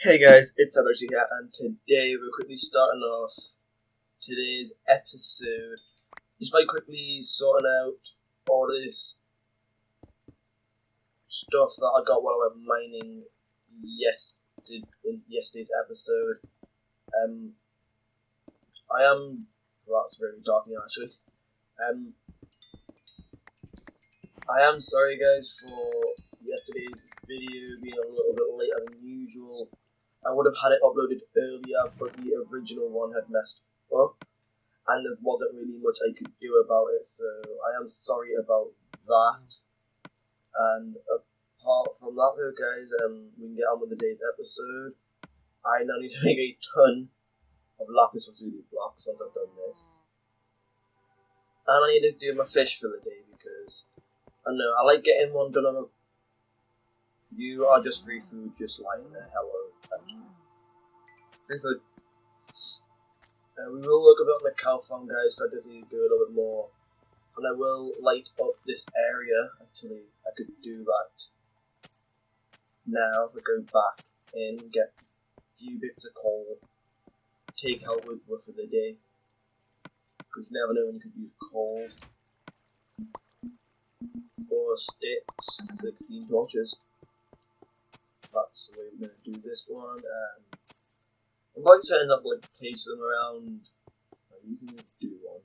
Hey guys, it's ep30 here, and today we're quickly starting off today's episode just by quickly sorting out all this stuff that I got while I went mining in yesterday's episode. That's very dark now actually. I am sorry guys for yesterday's video being a little bit later than usual. I would have had it uploaded earlier, but the original one had messed up, and there wasn't really much I could do about it, so I am sorry about that. And apart from that though guys, we can get on with the day's episode. I now need to make a ton of lapis lazuli blocks once I've done this. And I need to do my fish for the day because, I don't know, I like getting one done on a... You are just free food, just lying there. Hello, thank you. Free food. We will look a bit on the cow farm, guys, so I just need to do a little bit more. And I will light up this area. Actually, I could do that now. If I go back in, get a few bits of coal, take out wood for the day. Because you never know when you could use coal. 4 sticks, 16 torches. That's the way we're going to do this one. I'm going to end up placing them around. You can just do one.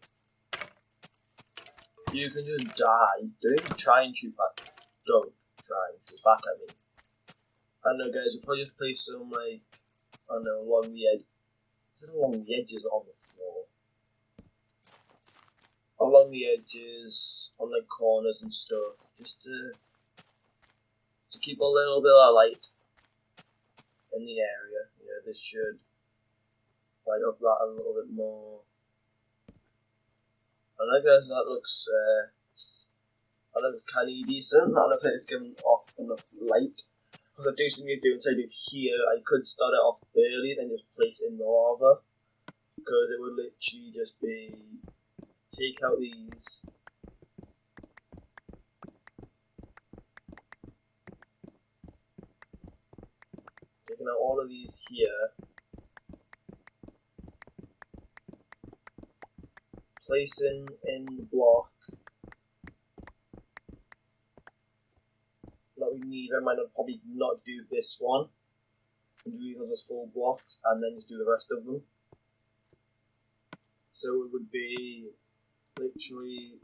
You can just die. Don't even try and shoot back. Don't try and shoot back at me. I don't know, guys. We'll probably just place them I don't know, along the edge. Is it along the edges or on the floor? Along the edges, on the corners and stuff, just to keep a little bit of light in the area. Yeah, this should light up that a little bit more. And I guess that looks kind of decent. That looks like it's giving off enough light. Because I do see me do inside of here, I could start it off early, then just place it in the lava. Because it would literally just be take out these. Taking out all of these here. Placing in the block that we need. I might probably not do this one. And do these as full blocks and then just do the rest of them. So it would be literally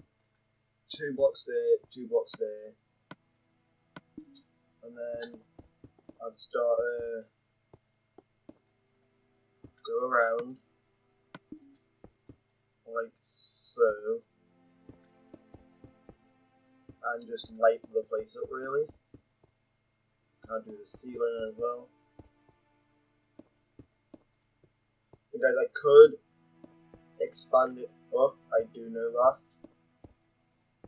2 blocks there, 2 blocks there, and then I'd start go around like so, and just light the place up really. I'll do the ceiling as well. And guys, I could expand it up, I do know that,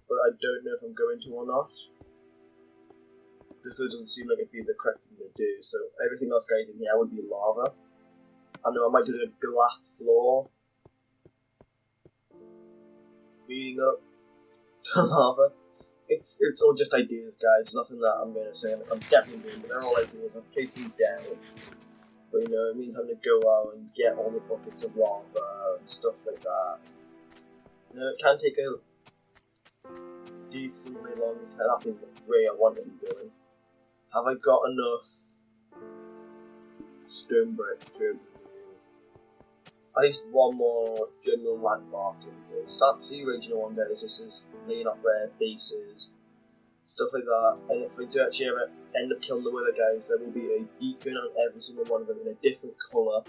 but I don't know if I'm going to or not. Just because it doesn't seem like it'd be the correct thing to do. So everything else guys in here would be lava. I know I might do a glass floor leading up to lava. It's all just ideas guys, nothing that I'm going to say I'm definitely doing, but they're all ideas. I'm chasing down. But you know, it means having to go out and get all the buckets of lava and stuff like that. You know, it can take a decently long time. That's the way I want to be doing. Have I got enough stone brick to at least one more general landmark? Start to see regional one guys. This is laying off their bases, stuff like that. And if we do actually ever end up killing the wither guys, there will be a beacon on every single one of them in a different colour.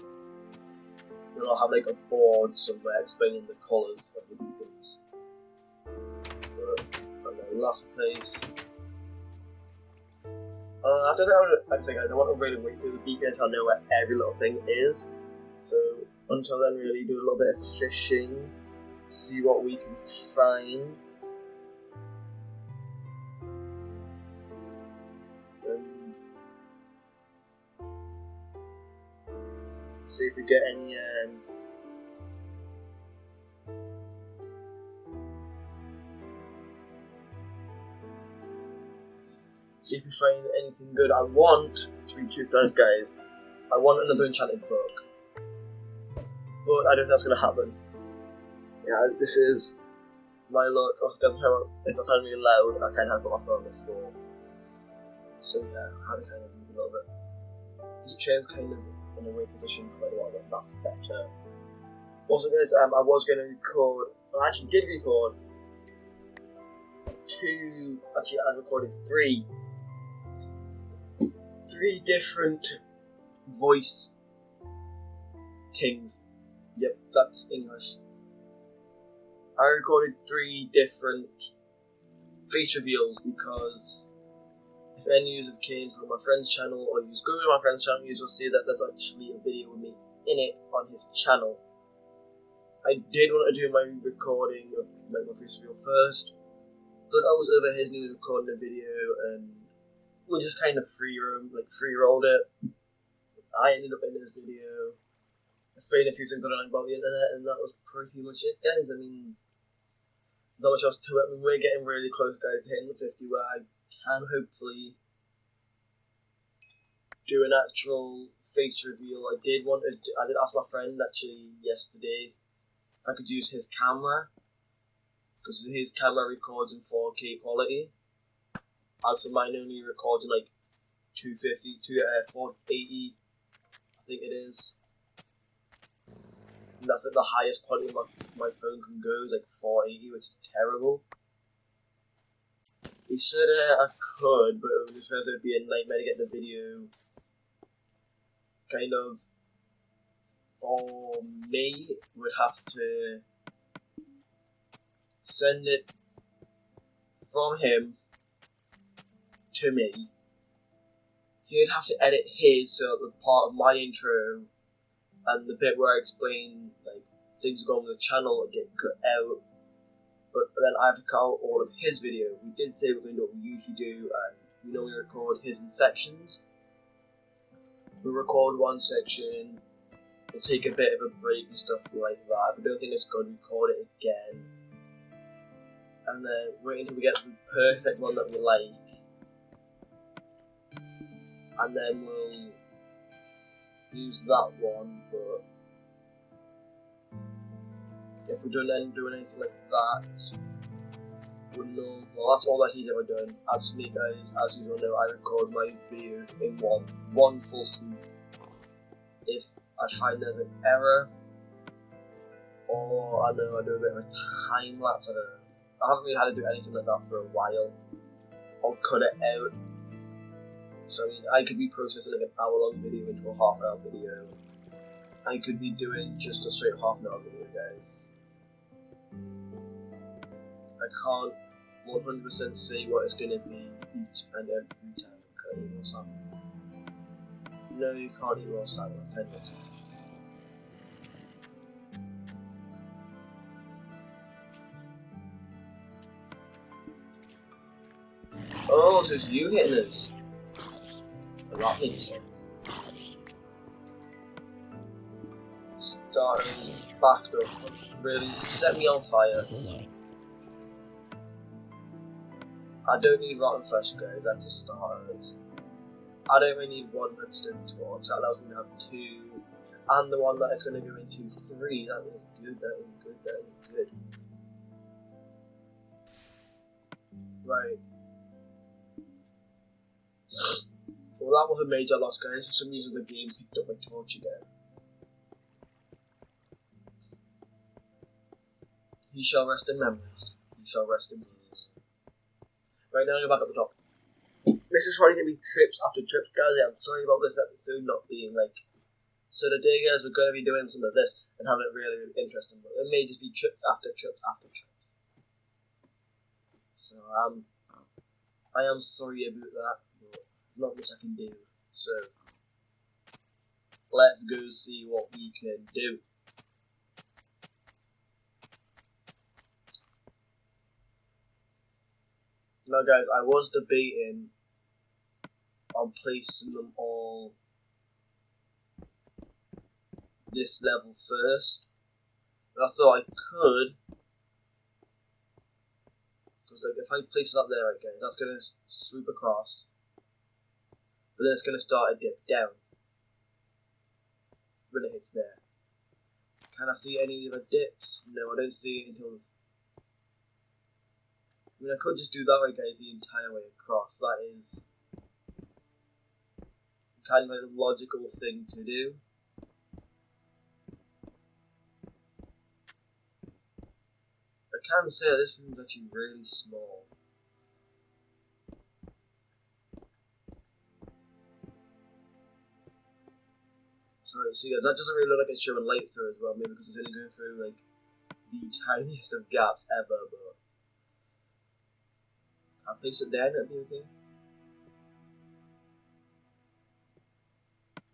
And I'll have like a board somewhere explaining the colours of the beacons. But, last place. I don't think actually guys, I want to really wait for the beacon until I know where every little thing is. So until then really do a little bit of fishing, see what we can find. See if we get any see if we find anything good. I want to be truth honest guys, I want another enchanted book, but I don't think that's going to happen. Yeah, as this is my luck. Also, if I sound really loud, I kind of have got my phone on the floor. So yeah, I had to kind of move a little bit. This chair's kind of in a weird position quite a lot, but that's better. Also guys, I was going to record, I actually did record I recorded three different voice kings. Yep, that's English. I recorded 3 different face reveals because if any of you came from my friend's channel or you go to my friend's channel, you will see that there's actually a video with me in it on his channel. I did want to do my recording of my face reveal first, but I was over his new recording a video and we just kind of free-rolled it. I ended up in this video explaining a few things I don't like about the internet, and that was pretty much it, guys. I mean, not much else to it. I mean, we're getting really close, guys, to hitting the 50, where I can hopefully do an actual face reveal. I did ask my friend actually yesterday if I could use his camera, because his camera records in 4K quality, as for mine only records in like 480, I think it is. And that's like the highest quality my phone can go, is like 480, which is terrible. He said I could, but it would be a nightmare to get the video kind of. For me, would have to send it from him to me. He'd have to edit his, so the part of my intro and the bit where I explain like things going on with the channel would get cut out. But then I have to cut out all of his video. We did say we're going to do what we usually do, and we normally record his in sections. We'll record one section, we'll take a bit of a break and stuff like that. I don't think it's going to record it again. And then wait until we get the perfect one that we like. And then we'll use that one, but if we don't end doing anything like that, we'll know. Well, that's all that he's ever done. As for me, guys, as you all know, I record my videos in one full swoop. If I find there's an error, or I do a bit of a time lapse, I don't know. I haven't really had to do anything like that for a while. I'll cut it out. So I mean, I could be processing like an hour-long video into a half-an-hour video. I could be doing just a straight half-an-hour video, guys. I can't 100% say what it's gonna be each and every time I cut it or something. No, you can't eat raw salad, that's kind of it. Oh, so it's you hitting us. That makes sense. Starting backed up, really set me on fire. I don't need rotten flesh, guys, that's a start. I don't really need one redstone torch, that allows me to have 2, and the one that is going to go into 3, that is good, that is good, that is good. Right. Well, that was a major loss, guys. For some reason, the game picked up my torch again. He shall rest in memories. He shall rest in peace. Right now, go back at the top. This is probably going to be trips after trips, guys. I'm sorry about this episode not being like. So today, guys, we're going to be doing some of this and having it really, really interesting. But it may just be trips after trips after trips. So I am sorry about that. Not much I can do, so let's go see what we can do. Now guys, I was debating on placing them all this level first, and I thought I could, because like if I place that there, right guys, that's going to swoop across. But then it's going to start a dip down. when it hits there. Can I see any other dips? No, I don't see it until... I mean, I could just do that way, guys, the entire way across. That is kind of like the logical thing to do. I can say that this room is actually really small. Sorry, so guys, that doesn't really look like it's showing light through as well, maybe because it's only going through like the tiniest of gaps ever, but I'll place it there and it'll be okay.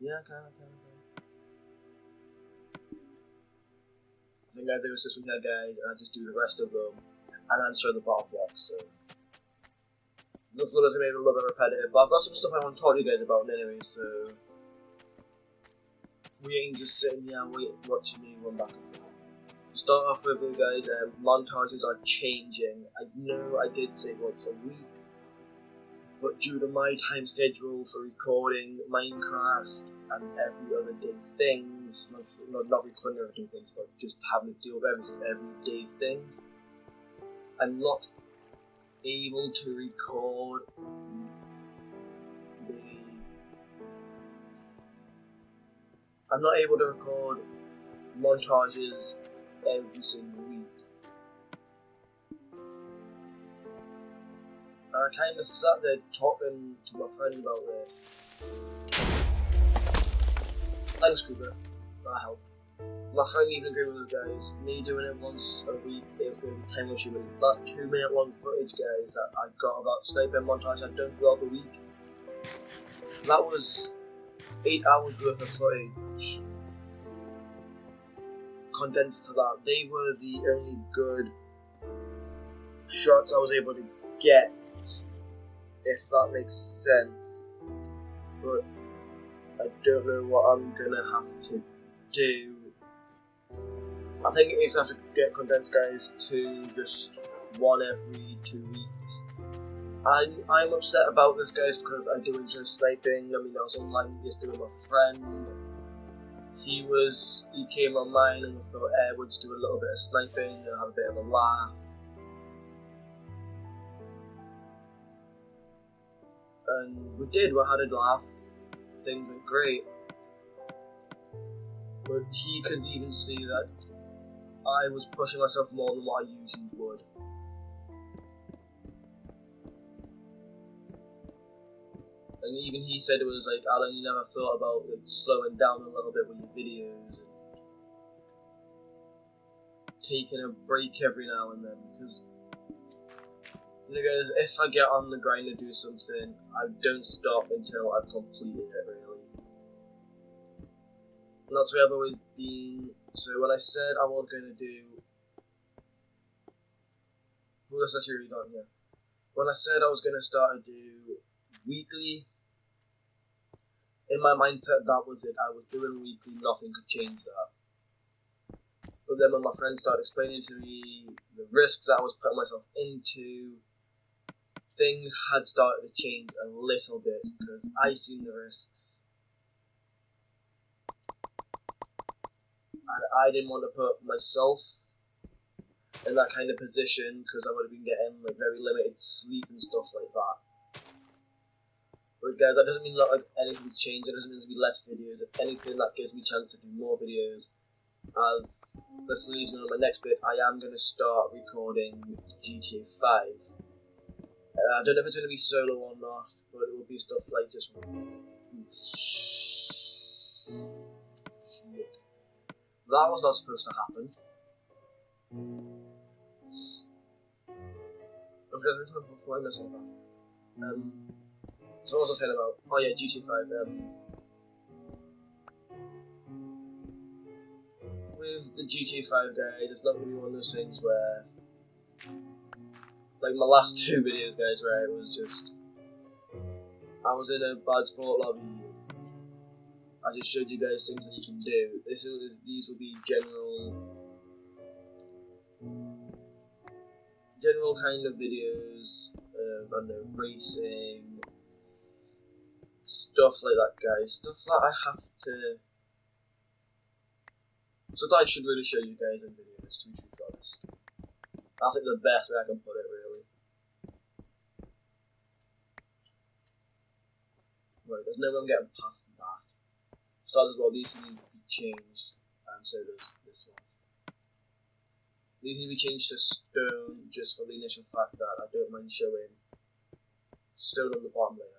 Yeah, I can. I think I do this one here, guys, and I just do the rest of them, and then show the bottom box, so... This one is going to be a little bit repetitive, but I've got some stuff I want to talk to you guys about anyway, so... We ain't just sitting here watching me run back and forth. To start off with, guys, montages are changing. I know I did say once a week, but due to my time schedule for recording Minecraft and every other day things, not recording everyday things, but just having to deal with everyday things, I'm not able to record montages every single week. And I kind of sat there talking to my friend about this. Thanks, Cooper. That helped. My friend even agreed with those guys. Me doing it once a week is going to be time consuming. That 2-minute long footage, guys, that I got about sniping montage I'd done throughout the week, that was 8 hours worth of footage condensed to that. They were the only good shots I was able to get, if that makes sense. But I don't know what I'm gonna have to do. I think it's gonna have to get condensed, guys, to just one every 2 weeks. I'm upset about this, guys, because I do enjoy sniping. I mean, I was online yesterday with my friend. He came on mine and I thought, we'll just do a little bit of sniping and have a bit of a laugh. And we did, we had a laugh. Things went great. But he could even see that I was pushing myself more than what I usually would. And even he said it was like, Alan, you never thought about like, slowing down a little bit with your videos and taking a break every now and then, because you know, guys, if I get on the grind to do something, I don't stop until I've completed it, really. And that's where I've always been. So when I said I was going to do... Well, that's actually really done here. When I said I was going to start to do weekly, in my mindset that was it. I was doing weekly, nothing could change that. But then when my friends started explaining to me the risks that I was putting myself into, things had started to change a little bit, because I seen the risks. And I didn't want to put myself in that kind of position, because I would have been getting like very limited sleep and stuff like that. But guys, that doesn't mean that like anything's changed. It doesn't mean there's be less videos. If anything, that gives me a chance to do more videos. As this leads me on my next bit, I am going to start recording GTA 5. I don't know if it's going to be solo or not, but it will be stuff like just... That was not supposed to happen. Okay, before I miss all that. So what was I saying about? Oh yeah, GTA 5. With the GTA 5 guys, it's not going to be one of those things where, like my last 2 videos, guys, where it was just, I was in a bad sport lobby. I just showed you guys things that you can do. These will be general kind of videos. I don't know, racing, stuff like that, guys. Stuff that I have to So I thought I should really show you guys in videos, to be honest. That's like the best way I can put it, really. Right, there's no way I'm getting past that. So as well, these need to be changed, and so does this one. These need to be changed to stone, just for the initial fact that I don't mind showing stone on the bottom layer.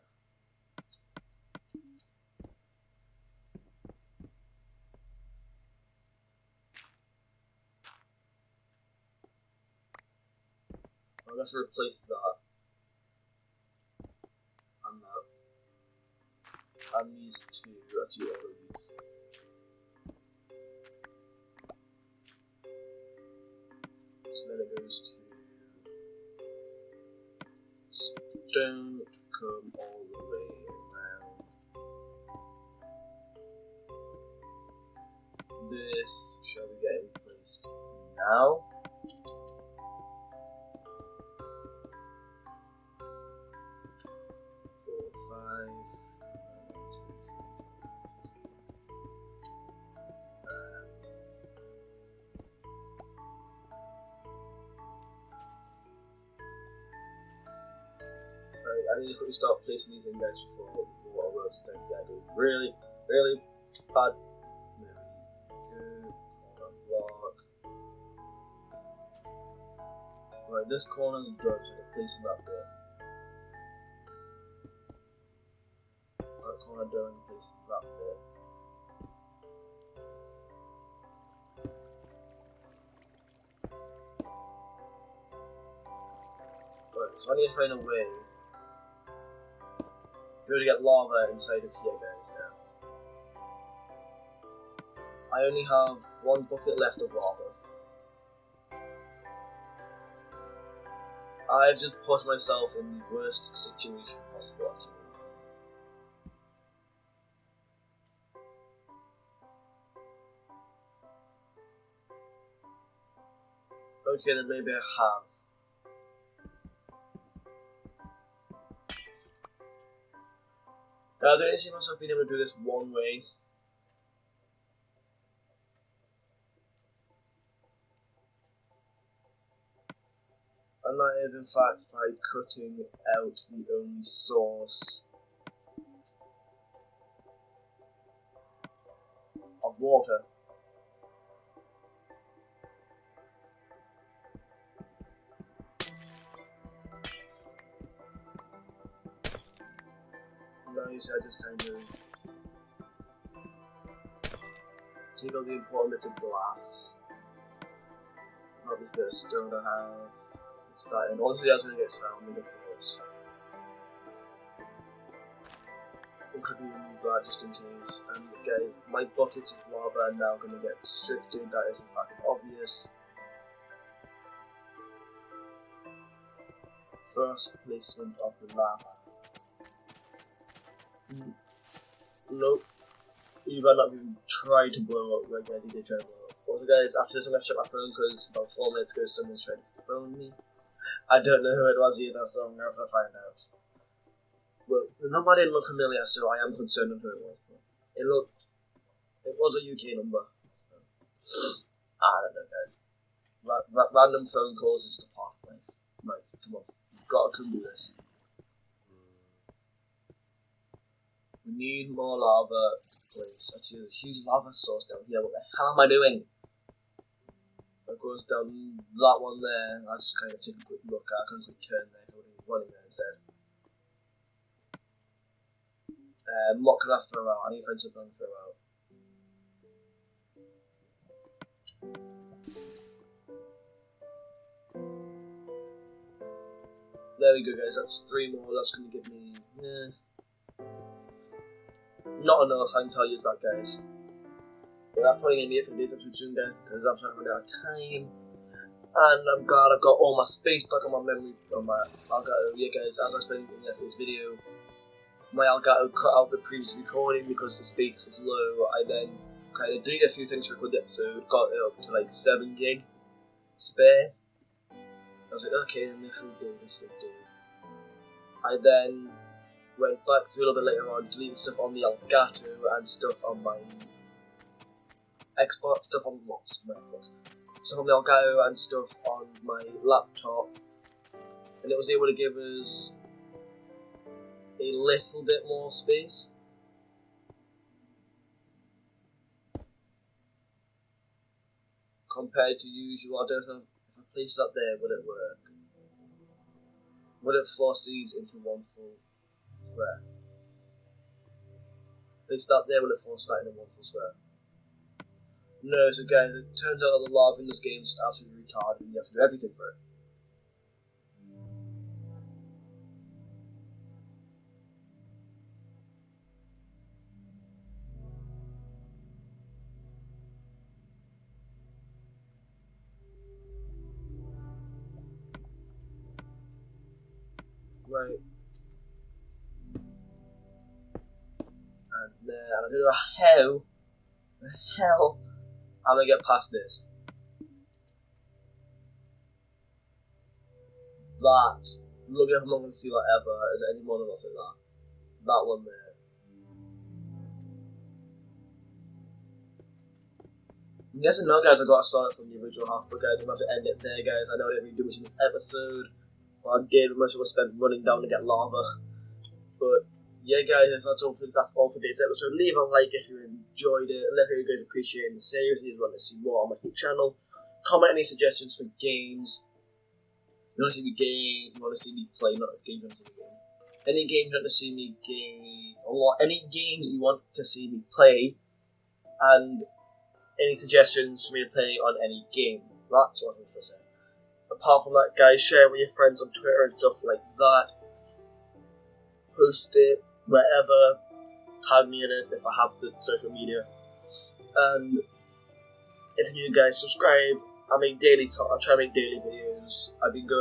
I'm going to replace that and that, and these two, actually all of these. So then it goes to stone to come all the way around. This shall be getting placed now. I need to quickly start placing these in, guys, before water works tend to get really, really bad. There we go. Corner block. Right, this corner's done, so I'm placing that bit. That corner done, placing that bit. Right, so I need to find a way to get lava inside of here, guys. Now, I only have one bucket left of lava. I've just put myself in the worst situation possible, actually. Okay, then maybe I have. Guys, I only see myself being able to do this one way. And that is, in fact, by cutting out the only source of water. Now you see, I just kind of take all the important bits of glass. Not this bit of stone I have. And honestly, that's when it gets found in the forest. We could remove that just in case. And guys, my buckets of lava are now going to get restricted. That is in fact obvious. First placement of the lava. Nope. You better not even try to blow up. Right, guys, he did try to blow up. Also, guys, after this, I'm going to check my phone because about 4 minutes ago, someone's trying to phone me. I don't know who it was either, so I'm going to have to find out. Well, the number didn't look familiar, so I am concerned on who it was. It was a UK number. So. I don't know, guys. Random phone calls is the part of life. Right, come on. You've got to do this. We need more lava to place. Actually, there's a huge lava source down here. What the hell am I doing? It goes down that one there. I just kind of take a quick look at. I couldn't turn there. I would have running there instead. What can I throw out? I need to find something to throw out. There we go, guys. That's 3 more. That's going to give me not enough. I can tell you that, guys. But that's probably going to be it for today's episode soon, guys, because I'm trying to run out of time. And I'm glad I've got all my space back on my memory, on my Elgato. Yeah, guys, as I explained in yesterday's video, my Elgato cut out the previous recording because the space was low. I then kind of deleted a few things to record the episode, got it up to like 7 gig spare. I was like, okay, then this will do. I then went back through a little bit later on, deleting stuff on the Elgato and stuff on my Xbox, stuff on stuff on the Elgato and stuff on my laptop, and it was able to give us a little bit more space. Compared to usual. I don't know if I place that there, would it work? Would it force these into one full square? Place that there, will it force that into one full square? No, so guys, it turns out that the lava in this game is absolutely retarded and you have to do everything for it. Right. And there, and I don't know the hell I'm gonna get past this. That. Look if I'm not gonna see that ever. Is there any more than what's like that? That one there. I'm guessing now, guys, I gotta start it from the original half, but guys, I'm gonna have to end it there, guys. I know I didn't really do much in this episode. Well, I did, most of us spent running down to get lava. But yeah, guys, that's all for today's episode. Leave a like if you enjoyed it. Let me know you guys appreciate the series. You want to see more on my channel. Comment any suggestions for games. You want to see me game? You want to see me play? Not games. You want to see me game. Any games you want to see me game? Or any games you want to see me play? And any suggestions for me to play on any game? That's what I'm going to say. Apart from that, guys, share it with your friends on Twitter and stuff like that. Post it wherever, tag me in it if I have the social media, and if you guys subscribe, I try to make daily videos. I've been going